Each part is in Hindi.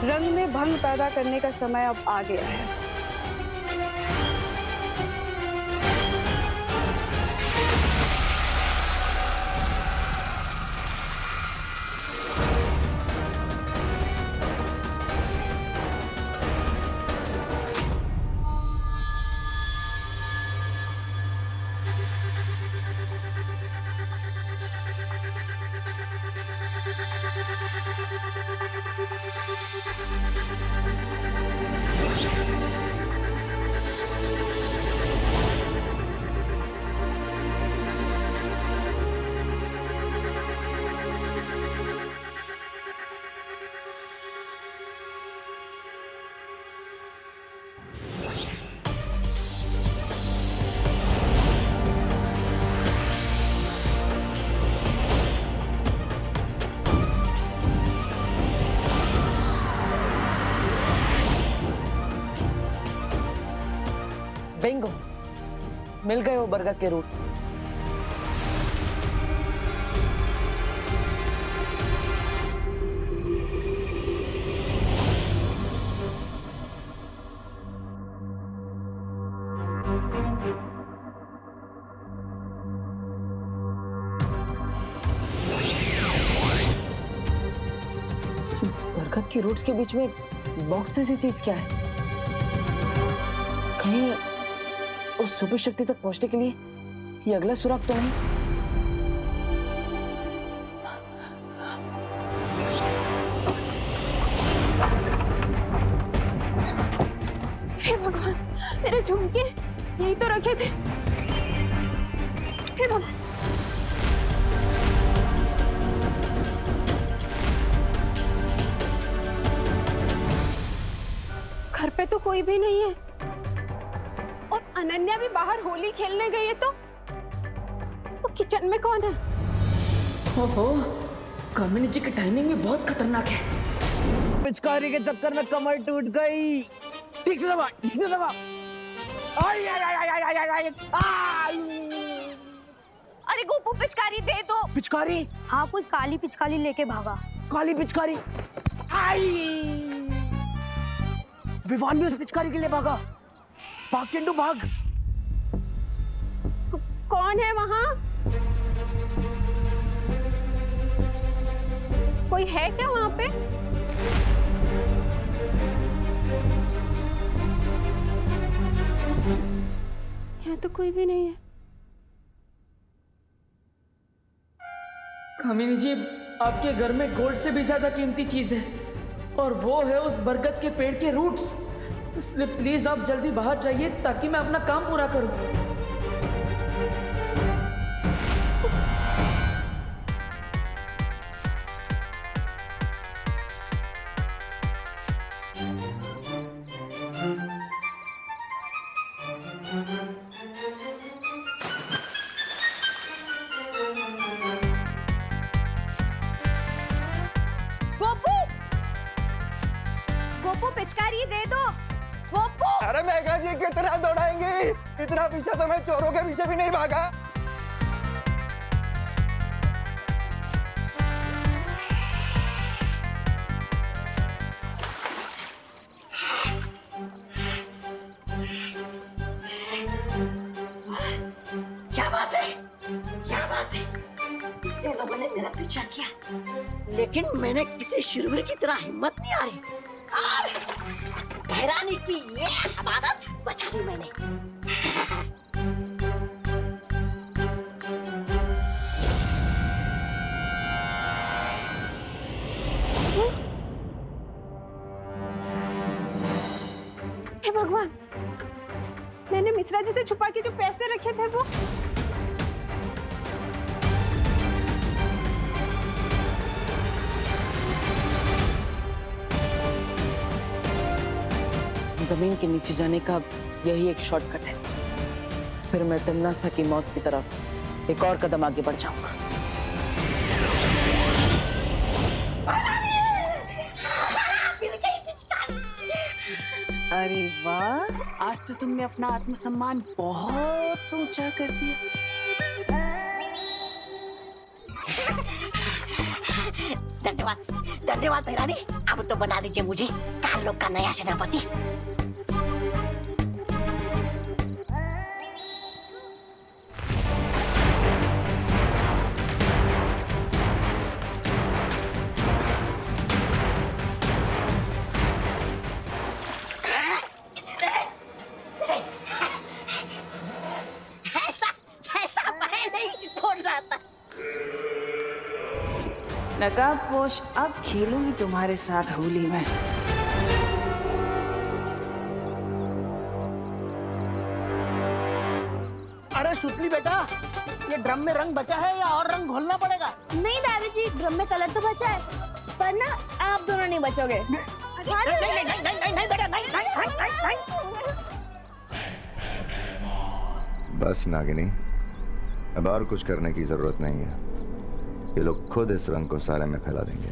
रंग में भंग पैदा करने का समय अब आ गया है। बिंगो, मिल गए वो बरगद के रूट्स। बरगद की रूट्स के बीच में बॉक्स जैसी चीज क्या है? कहीं उस सुपर शक्ति तक पहुंचने के लिए ये अगला सुराग तो नहीं? हे भगवान, मेरे झुमके यही तो रखे थे। हे भगवान, घर पे तो कोई भी नहीं है और अनन्या भी बाहर होली खेलने गई है, तो किचन में कौन है? ओहो, कामिनी जी की टाइमिंग भी बहुत खतरनाक है। पिचकारी के चक्कर में कमर टूट गई। ठीक से दबा, ठीक से दबा। आई आई आई आई आई आई आई आई। अरे गोपू, पिचकारी दे दो। पिचकारी? हाँ, कोई काली पिचकारी लेके भागा। काली पिचकारी? आई! विवान भी उस पिचकारी के लिए भागा। भाग चिंटू भाग। कौन है वहां? कोई है क्या वहां पे? यहाँ तो कोई भी नहीं है। कामिनी जी, आपके घर में गोल्ड से भी ज्यादा कीमती चीज है और वो है उस बरगद के पेड़ के रूट्स। इसलिए प्लीज आप जल्दी बाहर जाइए ताकि मैं अपना काम पूरा करूं। गोपू, पिचकारी दे दो। गोपू! अरे मेघा जी कितना दौड़ाएंगे? इतना पीछे तो मैं चोरों के पीछे भी नहीं भागा। क्या बात है? क्या बात है? ये लोगों ने मेरा पीछा किया, लेकिन मैंने किसी शुरवीर की तरह हिम्मत नहीं आ रही और भैरानी की ये हमारत बचा ली मैंने। हे भगवान, मैंने मिश्रा जी से छुपा के जो पैसे रखे थे वो जमीन के नीचे जाने का यही एक शॉर्टकट है। फिर मैं तन्नासा की मौत की तरफ एक और कदम आगे बढ़ जाऊंगा। अरे वाह, आज तो तुमने अपना आत्मसम्मान बहुत ऊंचा कर दिया। धन्यवाद धन्यवाद भैरानी। अब तो बना दीजिए मुझे कार्लोग का नया सेनापति। ऐसा मैं नहीं बोल रहा था। नकाबपोश अब खेलूंगी तुम्हारे साथ होली में। अरे सुतली बेटा, ये ड्रम में रंग बचा है या और रंग घोलना पड़ेगा? नहीं दादाजी, ड्रम में कलर तो बचा है, पर ना आप दोनों नहीं बचोगे। बस नागिनी, अब और कुछ करने की जरूरत नहीं है। ये लोग खुद इस रंग को सारे में फैला देंगे।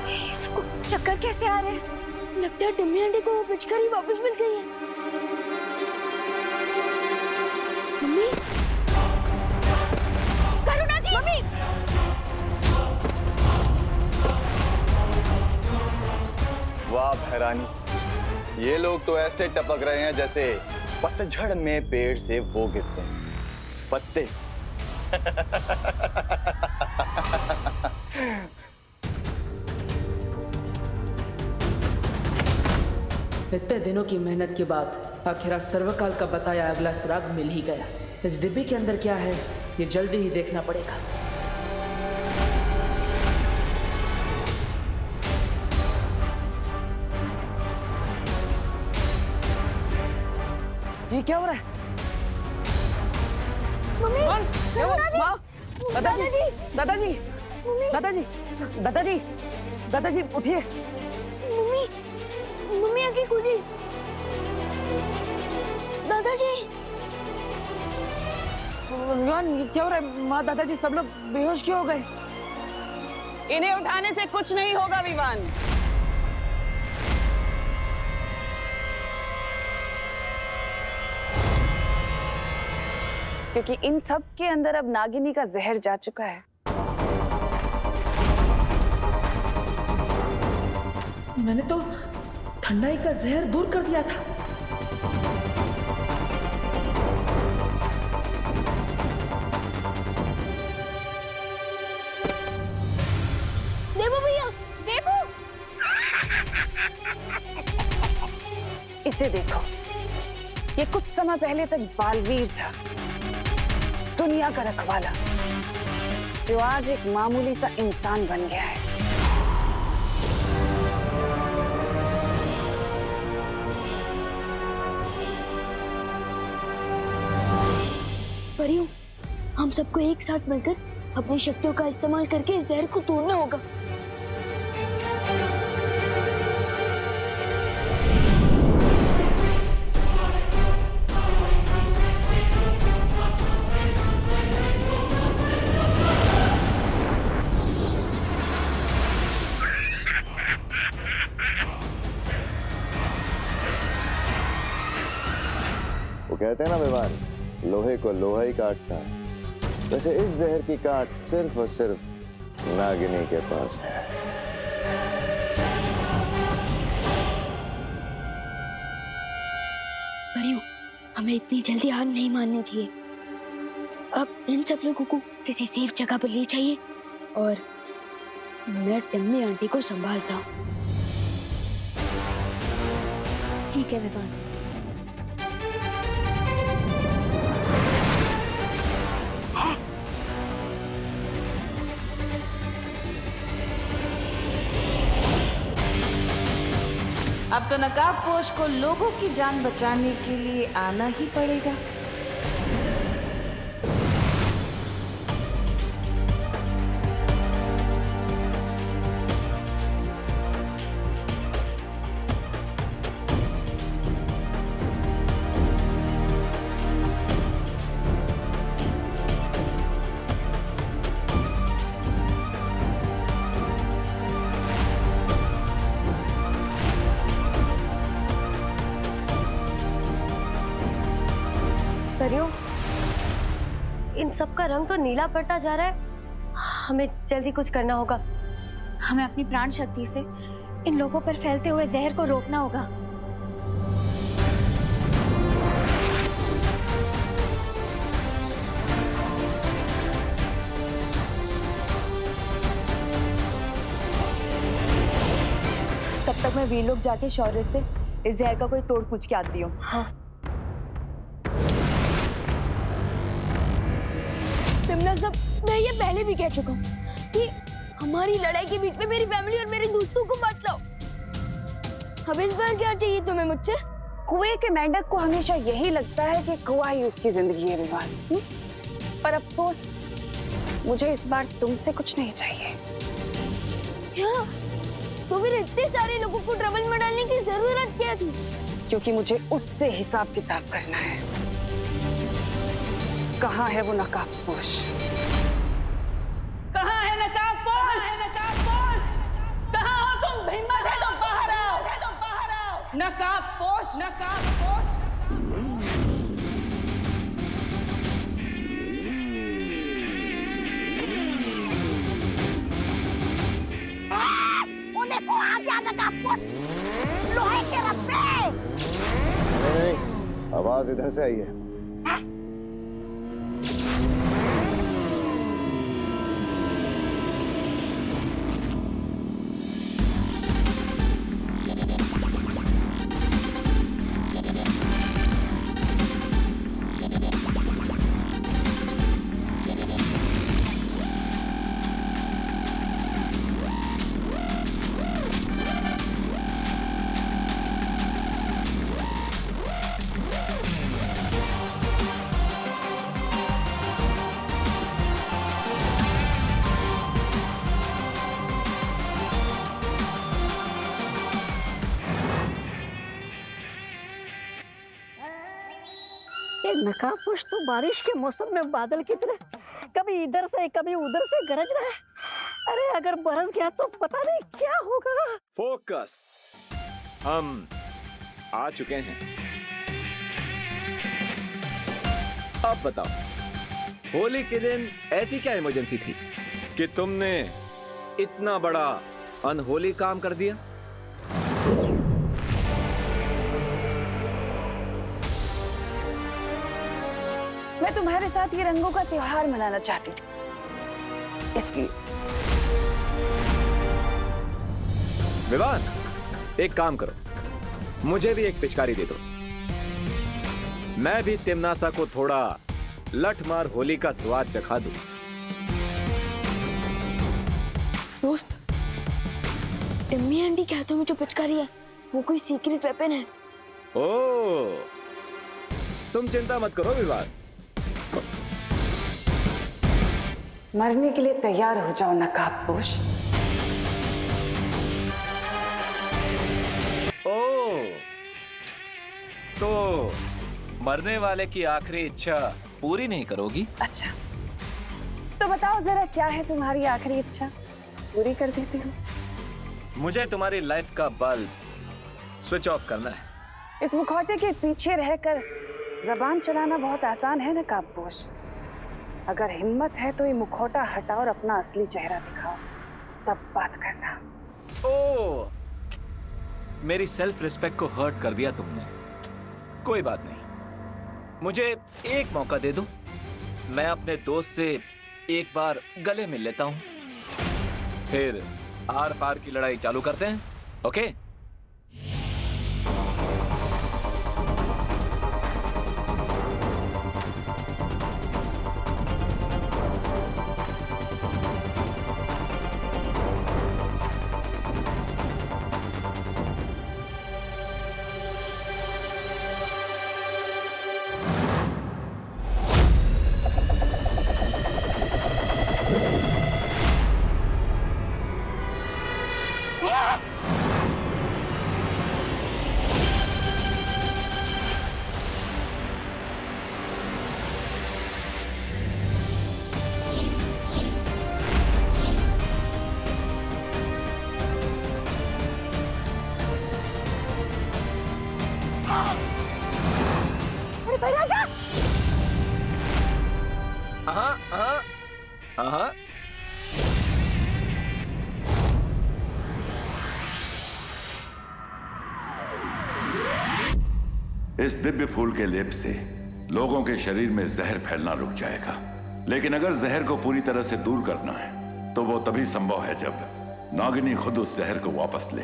ये सबको चक्कर कैसे आ रहे हैं? लगता है टम्मी आंटी को वो पिचकारी वापस मिल गई है। मम्मी, करुणा जी, मम्मी। वाह भैरानी, ये लोग तो ऐसे टपक रहे हैं जैसे पतझड़ में पेड़ से वो गिरते हैं पत्ते। इतने दिनों की मेहनत के बाद आखिर सर्वकाल का बताया अगला सुराग मिल ही गया। इस डिब्बे के अंदर क्या है ये जल्दी ही देखना पड़ेगा। ये क्या हो रहा है? मम्मी, करुणा जी, दादाजी, दादाजी, दादाजी, दादाजी, दादाजी उठिए। मम्मी, मम्मी आंखें खुली। दादाजी, विवान ये क्या हो रहा है? माँ, दादाजी सब लोग बेहोश क्यों हो गए? इन्हें उठाने से कुछ नहीं होगा विवान। क्योंकि इन सब के अंदर अब नागिनी का जहर जा चुका है। मैंने तो ठंडाई का जहर दूर कर दिया था। देखो भैया, देखो। इसे देखो, ये कुछ समय पहले तक बालवीर था, दुनिया का रखवाला, जो आज एक मामूली सा इंसान बन गया है। परियों, हम सबको एक साथ मिलकर अपनी शक्तियों का इस्तेमाल करके इस जहर को तोड़ना होगा। वो कहते हैं ना विवान, लोहे को लोहा ही काटता है। वैसे इस जहर की काट सिर्फ और सिर्फ नागिनी के पास है। परियों, हमें इतनी जल्दी हार नहीं माननी चाहिए। अब इन सब लोगों को किसी सेफ जगह पर ले जाइए और मैं टम्मी आंटी को संभालता हूँ। ठीक है विवान। अब तो नकाबपोश को लोगों की जान बचाने के लिए आना ही पड़ेगा। कर रही हो? इन सब का रंग तो नीला पड़ता जा रहा है। हमें जल्दी कुछ करना होगा। हमें अपनी प्राण शक्ति से इन लोगों पर फैलते हुए जहर को रोकना होगा। तब तक मैं वीर लोग जाके शौर्य से इस जहर का कोई तोड़ पूछ के आती हूँ। हाँ। तिमना सब, मैं ये पहले भी कह चुका हूँ कि हमारी लड़ाई के बीच में मेरी फैमिली और मेरे दोस्तों को मत लाओ। अब इस बार क्या चाहिए तुम्हें मुझसे? कुएं के मेंढक को हमेशा यही लगता है कि कुआं ही उसकी जिंदगी है विवान। पर अफसोस, मुझे इस बार तुमसे कुछ नहीं चाहिए। क्या? तो फिर इतने सारे लोगों को ट्रबल में डालने की जरूरत क्या थी? क्योंकि मुझे उससे हिसाब किताब करना है। कहाँ है वो नकाबपोश? कहाँ है नकाबपोश? कहाँ हो तुम? हिम्मत है तो बाहर आओ। नकाबपोश, नकाबपोश। वो देखो आ गया नकाबपोश, लोहे के रस्से। नहीं, आवाज इधर से आई है। ये नकाबपोश तो बारिश के मौसम में बादल की तरह कभी इधर से कभी उधर से गरज रहा है। अरे अगर बरस गया तो पता नहीं क्या होगा। फोकस, हम आ चुके हैं। अब बताओ, होली के दिन ऐसी क्या इमरजेंसी थी कि तुमने इतना बड़ा अनहोली काम कर दिया? मैं तुम्हारे साथ ये रंगों का त्योहार मनाना चाहती थी, इसलिए। विवान, एक काम करो, मुझे भी एक पिचकारी दे दो। मैं भी तिमनासा को थोड़ा लठमार होली का स्वाद चखा दूं। दोस्त, टिम्मी आंटी कहते हैं जो पिचकारी है वो कोई सीक्रेट वेपन है। ओह, तुम चिंता मत करो विवान। मरने के लिए तैयार हो जाओ नकाबपोश। ओह, तो मरने वाले की आखिरी इच्छा पूरी नहीं करोगी? अच्छा, तो बताओ जरा क्या है तुम्हारी आखिरी इच्छा, पूरी कर देती हूँ। मुझे तुम्हारी लाइफ का बल्ब स्विच ऑफ करना है। इस मुखौटे के पीछे रहकर जबान चलाना बहुत आसान है नकाबपोश। अगर हिम्मत है तो ये मुखौटा हटाओ और अपना असली चेहरा दिखाओ, तब बात करना। ओह, मेरी सेल्फ रिस्पेक्ट को हर्ट कर दिया तुमने। कोई बात नहीं, मुझे एक मौका दे दो। मैं अपने दोस्त से एक बार गले मिल लेता हूँ, फिर आर पार की लड़ाई चालू करते हैं। ओके? अरे भाई राजा! हाँ। इस दिव्य फूल के लेप से लोगों के शरीर में जहर फैलना रुक जाएगा, लेकिन अगर जहर को पूरी तरह से दूर करना है तो वो तभी संभव है जब नागिनी खुद उस जहर को वापस ले।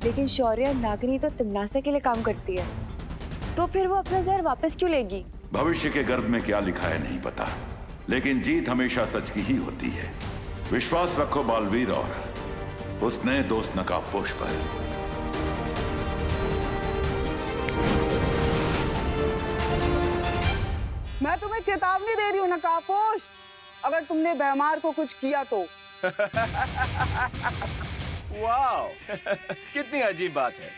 लेकिन शौर्य, नागिनी तो तिमनासा के लिए काम करती है, तो फिर वो अपना जहर वापस क्यों लेगी? भविष्य के गर्भ में क्या लिखा है नहीं पता, लेकिन जीत हमेशा सच की ही होती है। विश्वास रखो बालवीर और उस नए दोस्त नकाबपोश पर। मैं तुम्हें चेतावनी दे रही हूँ नकाबपोश, अगर तुमने भैमार को कुछ किया तो। वाओ, कितनी अजीब बात है।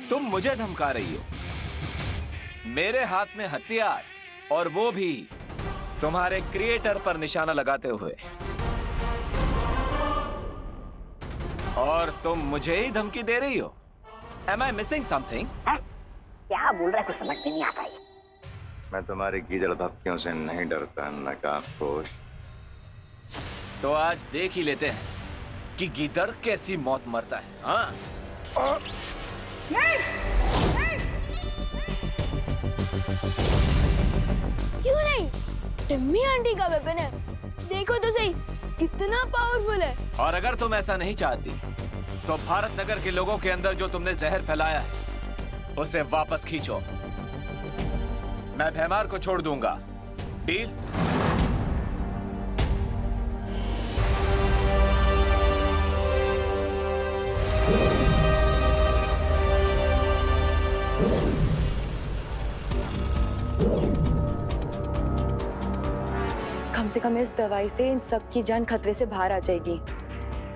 तुम मुझे धमका रही हो, मेरे हाथ में हथियार, और वो भी तुम्हारे क्रिएटर पर निशाना लगाते हुए, और तुम मुझे ही धमकी दे रही हो। Am I missing something? क्या बोल रहा है, कुछ समझ में नहीं आता है। मैं तुम्हारी गीदड़ धमकियों से नहीं डरता नकाबपोश। तो आज देख ही लेते हैं कि गीदड़ कैसी मौत मरता है। हाँ? नहीं, नहीं। क्यों नहीं? टिम्मी आंटी का वेपन है, देखो तो सही कितना पावरफुल है। और अगर तुम ऐसा नहीं चाहती तो भारत नगर के लोगों के अंदर जो तुमने जहर फैलाया है उसे वापस खींचो। मैं भैमार को छोड़ दूंगा। डील? कम से कम इस दवाई से इन सब की जान खतरे से बाहर आ जाएगी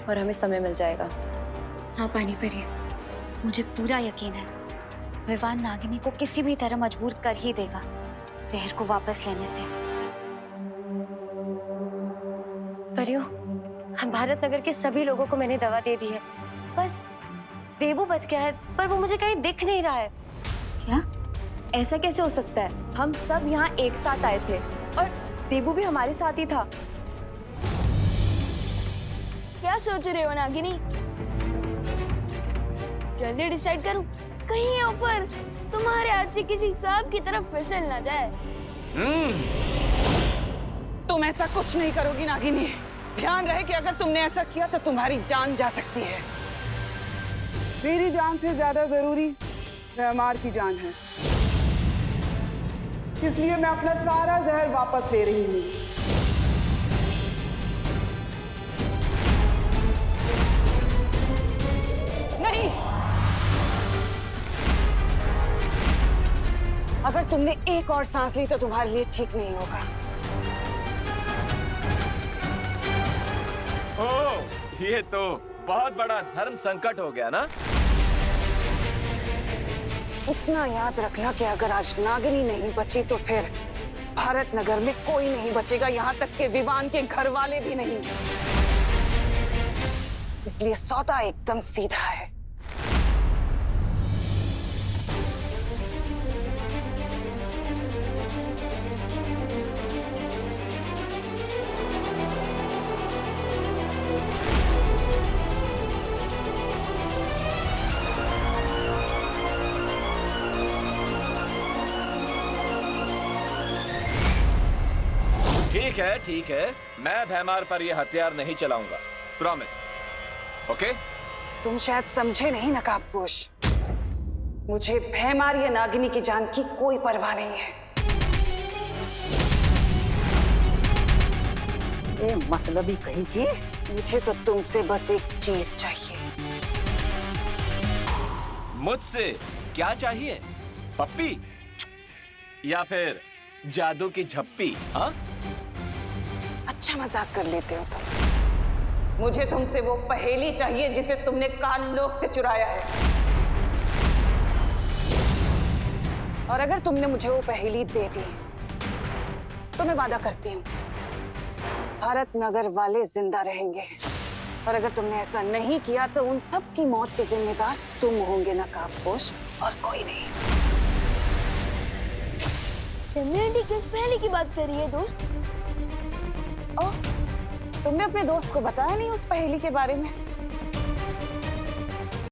और हमें समय मिल जाएगा। हाँ पानीपरी, मुझे पूरा यकीन है विवान नागिनी को किसी भी तरह मजबूर कर ही देगा जहर को वापस लेने से। परियो, भारत नगर के सभी लोगों को मैंने दवा दे दी है, बस देबू बच गया है, पर वो मुझे कहीं दिख नहीं रहा है। क्या? ऐसा कैसे हो सकता है? हम सब यहाँ एक साथ आए थे और देबू भी हमारे साथ ही था। क्या सोच रहे हो नागिनी? जल्दी डिसाइड करूं, कहीं ये ऑफर तुम्हारे हाथ से किसी सांप की तरफ फिसल ना जाए। तुम ऐसा कुछ नहीं करोगी नागिनी। ध्यान रहे कि अगर तुमने ऐसा किया तो तुम्हारी जान जा सकती है। मेरी जान से ज्यादा जरूरी भैमार की जान है, इसलिए मैं अपना सारा जहर वापस ले रही हूँ। नहीं, अगर तुमने एक और सांस ली तो तुम्हारे लिए ठीक नहीं होगा। ओह, ये तो बहुत बड़ा धर्म संकट हो गया ना। इतना याद रखना कि अगर आज नागिनी नहीं बची तो फिर भारत नगर में कोई नहीं बचेगा, यहाँ तक के विवान के घर वाले भी नहीं। इसलिए सौदा एकदम सीधा है। ठीक है, मैं भैमार पर यह हथियार नहीं चलाऊंगा, प्रॉमिस। ओके? तुम शायद समझे नहीं नकाबपोश, मुझे भैमार या नागिनी की जान की कोई परवाह नहीं है। ये मतलब ही कहीं की, मुझे तो तुमसे बस एक चीज चाहिए। मुझसे क्या चाहिए? पप्पी या फिर जादू की झप्पी? हाँ? अच्छा मजाक कर लेते हो तुम। मुझे तुमसे वो पहेली चाहिए जिसे तुमने काल लोक से चुराया है। और अगर तुमने मुझे वो पहेली दे दी तो मैं वादा करती हूँ भारत नगर वाले जिंदा रहेंगे, और अगर तुमने ऐसा नहीं किया तो उन सब की मौत के जिम्मेदार तुम होंगे नकाबपोश, और कोई नहीं। टिम्मी आंटी किस पहेली की बात कर रही है दोस्त? ओह, तुमने अपने दोस्त को बताया नहीं उस पहेली के बारे में?